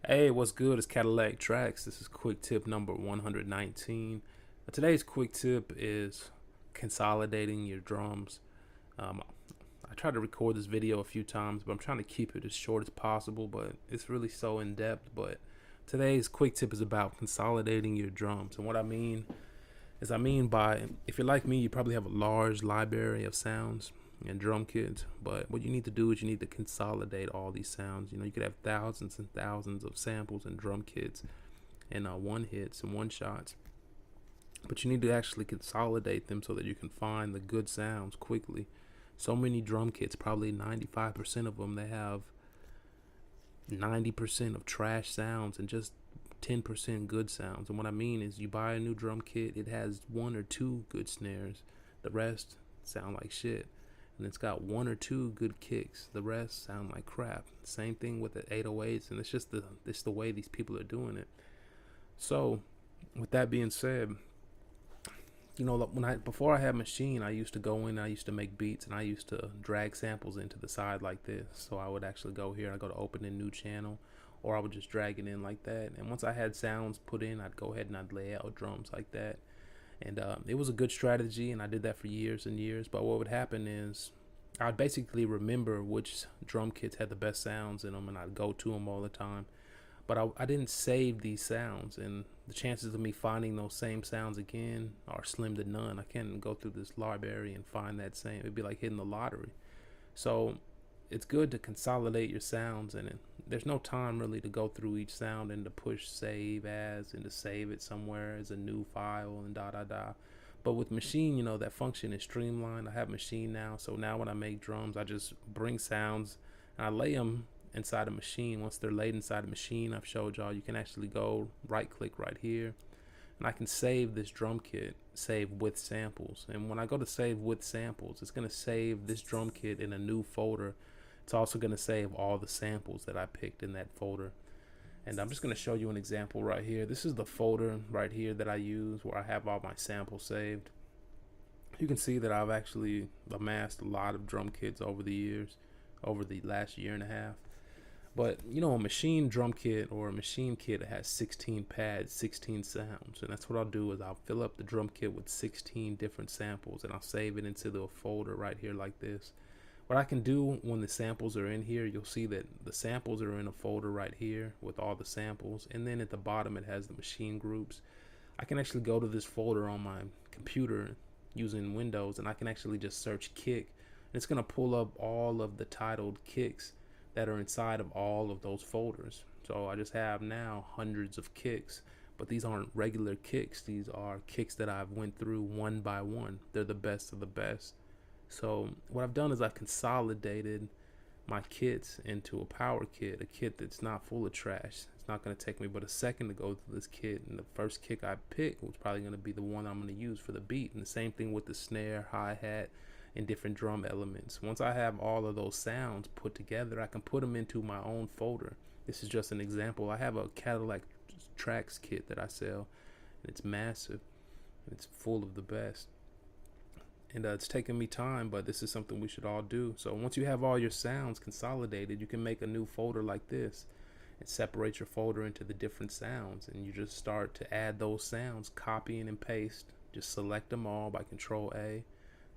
Hey, what's good? It's Cadillaktrackz. This is quick tip number 119. Today's quick tip is consolidating your drums. Um, I tried to record this video a few times, but I'm trying to keep it as short as possible, but it's really so in depth. But today's quick tip is about consolidating your drums. And what I mean is, by, if you're like me, you probably have a large library of sounds and drum kits, but what you need to do is you need to consolidate all these sounds. You could have thousands and thousands of samples and drum kits and one hits and one shots, but you need to actually consolidate them so that you can find the good sounds quickly. So many drum kits, probably 95% of them, they have 90% of trash sounds and just 10% good sounds. And what I mean is, you buy a new drum kit, it has one or two good snares, the rest sound like shit. And it's got one or two good kicks, the rest sound like crap. Same thing with the 808s, and it's just the way these people are doing it. So with that being said, before I had Machine, I used to go in, I used to make beats, and I used to drag samples into the side like this. So I would actually go here, I go to open a new channel, or I would just drag it in like that. And once I had sounds put in, I'd go ahead and I'd lay out drums like that. And it was a good strategy, and I did that for years and years. But what would happen is, I'd basically remember which drum kits had the best sounds in them, and I'd go to them all the time. But I didn't save these sounds, and the chances of me finding those same sounds again are slim to none. I can't go through this library and find that same. It'd be like hitting the lottery. So it's good to consolidate your sounds, and there's no time really to go through each sound and to push save as and to save it somewhere as a new file and da da da. But with Machine, that function is streamlined. I have Machine now, so now when I make drums, I just bring sounds and I lay them inside a Machine. Once they're laid inside a Machine, I've showed y'all, you can actually go right click right here, and I can save this drum kit, save with samples. And when I go to save with samples, it's going to save this drum kit in a new folder. It's also going to save all the samples that I picked in that folder. And I'm just going to show you an example right here. This is the folder right here that I use where I have all my samples saved. You can see that I've actually amassed a lot of drum kits over the years, over the last year and a half. But a Machine drum kit or a Machine kit has 16 pads, 16 sounds, and that's what I'll do is I'll fill up the drum kit with 16 different samples, and I'll save it into the folder right here like this. What I can do when the samples are in here, you'll see that the samples are in a folder right here with all the samples, and then at the bottom it has the Machine groups. I can actually go to this folder on my computer using Windows, and I can actually just search kick, and it's going to pull up all of the titled kicks that are inside of all of those folders. So I just have now hundreds of kicks, but these aren't regular kicks. These are kicks that I've went through one by one. They're the best of the best. So what I've done is I've consolidated my kits into a power kit, a kit that's not full of trash. It's not going to take me but a second to go through this kit, and the first kick I pick was probably going to be the one I'm going to use for the beat. And the same thing with the snare, hi-hat, and different drum elements. Once I have all of those sounds put together, I can put them into my own folder. This is just an example. I have a Cadillaktrackz kit that I sell, and it's massive, and it's full of the best. And it's taken me time, but this is something we should all do. So once you have all your sounds consolidated, you can make a new folder like this and separate your folder into the different sounds, and you just start to add those sounds, copying and paste. Just select them all by Control A,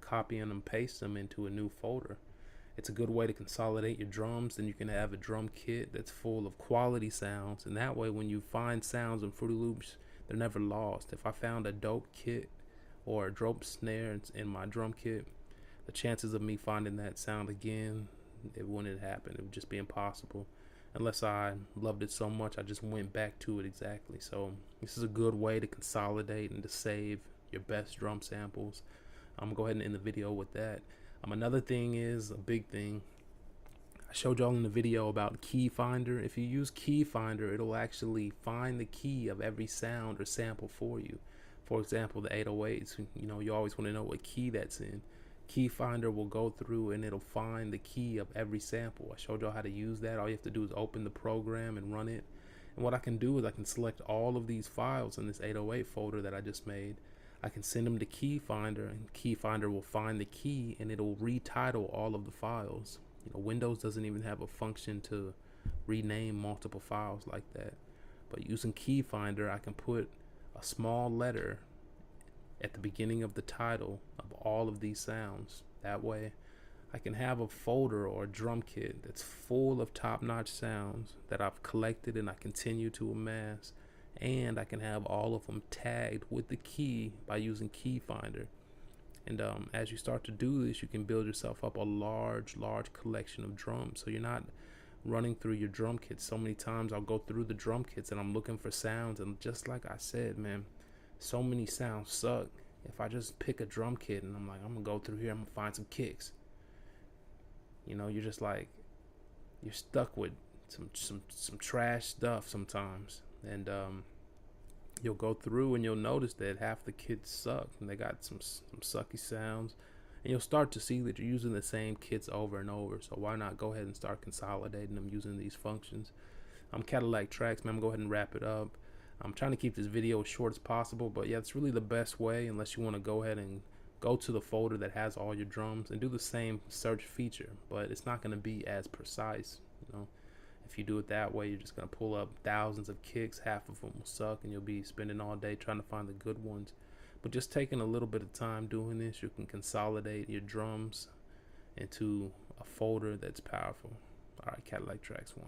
copy them and paste them into a new folder. It's a good way to consolidate your drums. Then you can have a drum kit that's full of quality sounds, and that way when you find sounds in Fruity Loops, they're never lost. If I found a dope kit or a dope snare in my drum kit, the chances of me finding that sound again, it wouldn't happen. It would just be impossible unless I loved it so much I just went back to it exactly. So this is a good way to consolidate and to save your best drum samples. I'm gonna go ahead and end the video with that. Another thing is a big thing. I showed y'all in the video about key finder. If you use key finder, it'll actually find the key of every sound or sample for you. For example, the 808s, you always want to know what key that's in. Key finder will go through and it'll find the key of every sample. I showed y'all how to use that. All you have to do is open the program and run it. And what I can do is I can select all of these files in this 808 folder that I just made. I can send them to key finder, and key finder will find the key and it'll retitle all of the files. Windows doesn't even have a function to rename multiple files like that. But using Key Finder, I can put a small letter at the beginning of the title of all of these sounds. That way I can have a folder or a drum kit that's full of top-notch sounds that I've collected and I continue to amass, and I can have all of them tagged with the key by using Key Finder. And as you start to do this, you can build yourself up a large collection of drums, so you're not running through your drum kits. So many times I'll go through the drum kits and I'm looking for sounds, and just like I said, man, so many sounds suck. If I just pick a drum kit and I'm like, I'm gonna go through here, I'm gonna find some kicks, you know, you're just like, you're stuck with some trash stuff sometimes. And you'll go through and you'll notice that half the kits suck and they got some sucky sounds, and you'll start to see that you're using the same kits over and over. So why not go ahead and start consolidating them using these functions? I'm Cadillaktrackz, man. I'm gonna go ahead and wrap it up. I'm trying to keep this video as short as possible, but yeah, it's really the best way, unless you want to go ahead and go to the folder that has all your drums and do the same search feature, but it's not going to be as precise. You know, if you do it that way, you're just going to pull up thousands of kicks, half of them will suck, and you'll be spending all day trying to find the good ones. But just taking a little bit of time doing this, you can consolidate your drums into a folder that's powerful. All right, Cadillaktrackz 1.